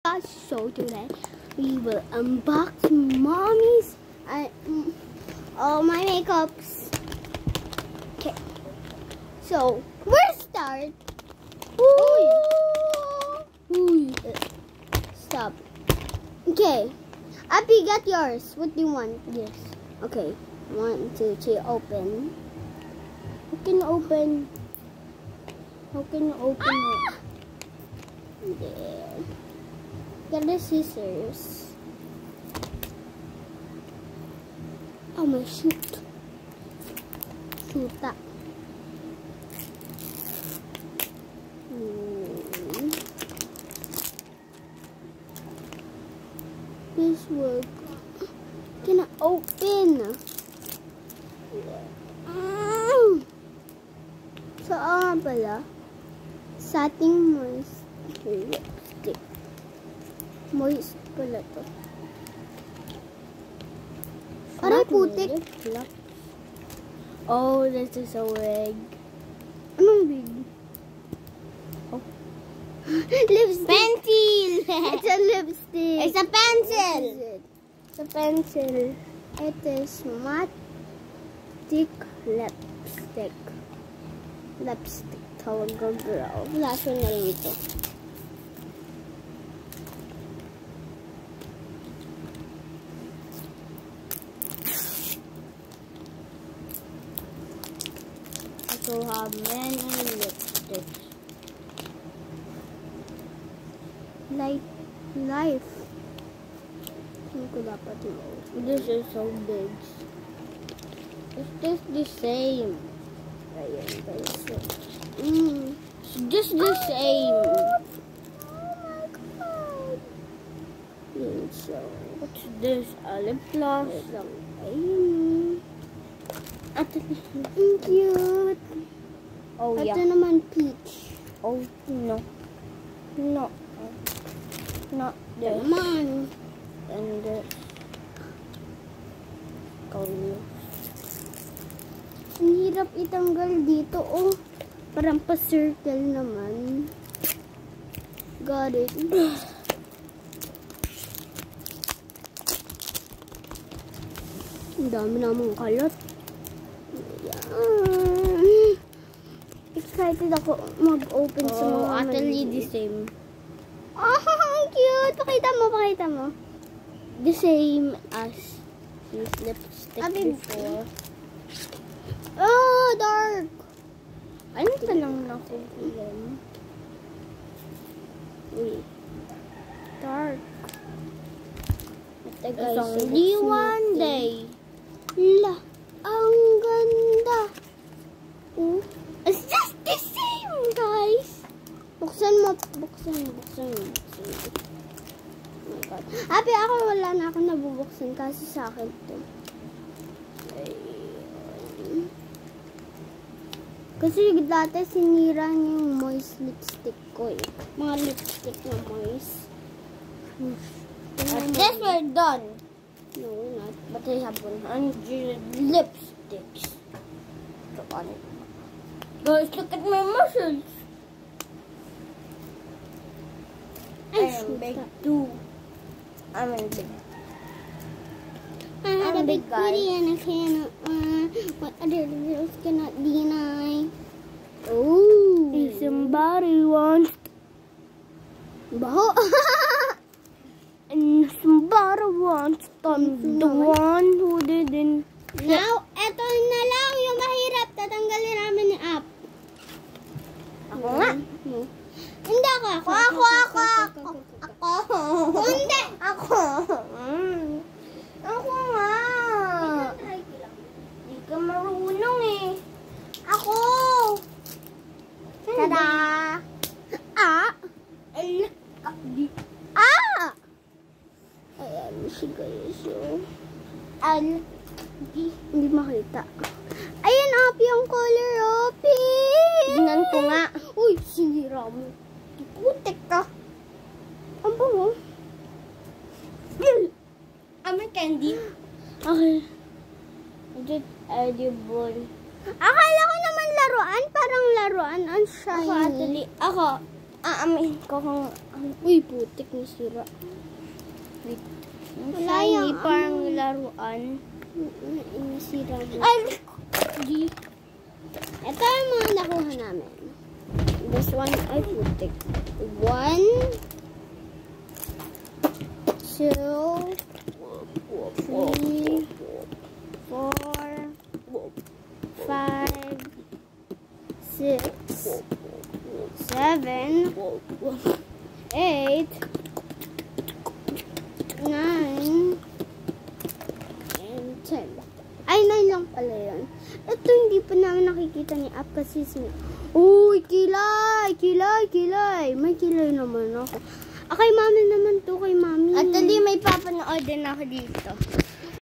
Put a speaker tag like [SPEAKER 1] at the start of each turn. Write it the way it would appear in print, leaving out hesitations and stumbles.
[SPEAKER 1] guys, so today we will unbox mommy's all my makeups. Okay, so we'll start. Ooh. Stop. Okay, Abby, get yours. What do you want? Yes. Okay, 1, 2, 3, open. Who can open? How can you open it? There. Get the scissors. Oh my shoot. Shoota. This will can I open? So pala sa ating moist lipstick. Moist pala to. Aray, putik. Oh, this is a wig. Anong wig? Oh. Lipstick. Pencil! It's a lipstick. It's a pencil. It's a pencil. It is matte lipstick. Lipstick. Tawag ko, bro. Laso na rin ito. So have many lipsticks. Life. This is so big. Is this the same? It's just the same. Oh my god. So what's this? A lip gloss. Cute. Oh yeah. Ito naman peach. Oh no. No. Not this. Naman. And this. Ang hirap itanggal dito. Oh. Parang pa-circle naman. Got it. Ang dami namang kalat. Excited ako mag-open sa mga utterly the same. Oh, cute! Pakita mo. The same as this lipstick before. Oh, dark! Ano tanong na ko yan? Wait. Dark. It's only one day. La! Ang ganda! Oh. It's just the same, guys! Buksan mo. Oh my god. Abi, ako wala na ako nabubuksan kasi sa akin to. Kasi dati sinira niya yung moist lipstick ko eh. Mga lipstick na moist.
[SPEAKER 2] And this we're done.
[SPEAKER 1] No, we're not.
[SPEAKER 2] But I have 100 lipsticks. Look on it. Guys, look at my muscles. I am big too. I'm a big.
[SPEAKER 1] I had a big booty and I cannot, what other girls cannot deny. Oh.
[SPEAKER 2] If somebody wants.
[SPEAKER 1] Baho.
[SPEAKER 2] And somebody wants the one who didn't.
[SPEAKER 1] Now, eto na lang yung mahirap. Tatanggalin namin ni app.
[SPEAKER 2] Ako nga.
[SPEAKER 1] No. Hindi ako. Hindi.
[SPEAKER 2] Ako. Ako nga. Hindi ka marunong eh. Ako. Tada.
[SPEAKER 1] Ayan si guys. Hindi makita. Ayan, up yung color, pink.
[SPEAKER 2] Tingnan ko nga.
[SPEAKER 1] Uy, sinira mo. Putik ka. Ang bango.
[SPEAKER 2] Amoy candy.
[SPEAKER 1] Okay.
[SPEAKER 2] Just edible.
[SPEAKER 1] Akala ko naman laruan. Parang laruan. Ang shiny.
[SPEAKER 2] Ako, Amin ko kung...
[SPEAKER 1] Uy, putik, nasira.
[SPEAKER 2] Wait.
[SPEAKER 1] Wala yung
[SPEAKER 2] parang laruan.
[SPEAKER 1] Nasira mo.
[SPEAKER 2] Ay!
[SPEAKER 1] Di. Ito yung mga nakuha namin. This one ay putik. 1, 2, 3, 4, 5, 6, 7, 8, 9, and 10. Ay, 9 lang pala yun. Ito, hindi pa namin nakikita ni App kasi uy, kilay! Kilay, kilay! May kilay naman ako. Kay mami naman to, kay mami.
[SPEAKER 2] At hindi may papanood din ako dito.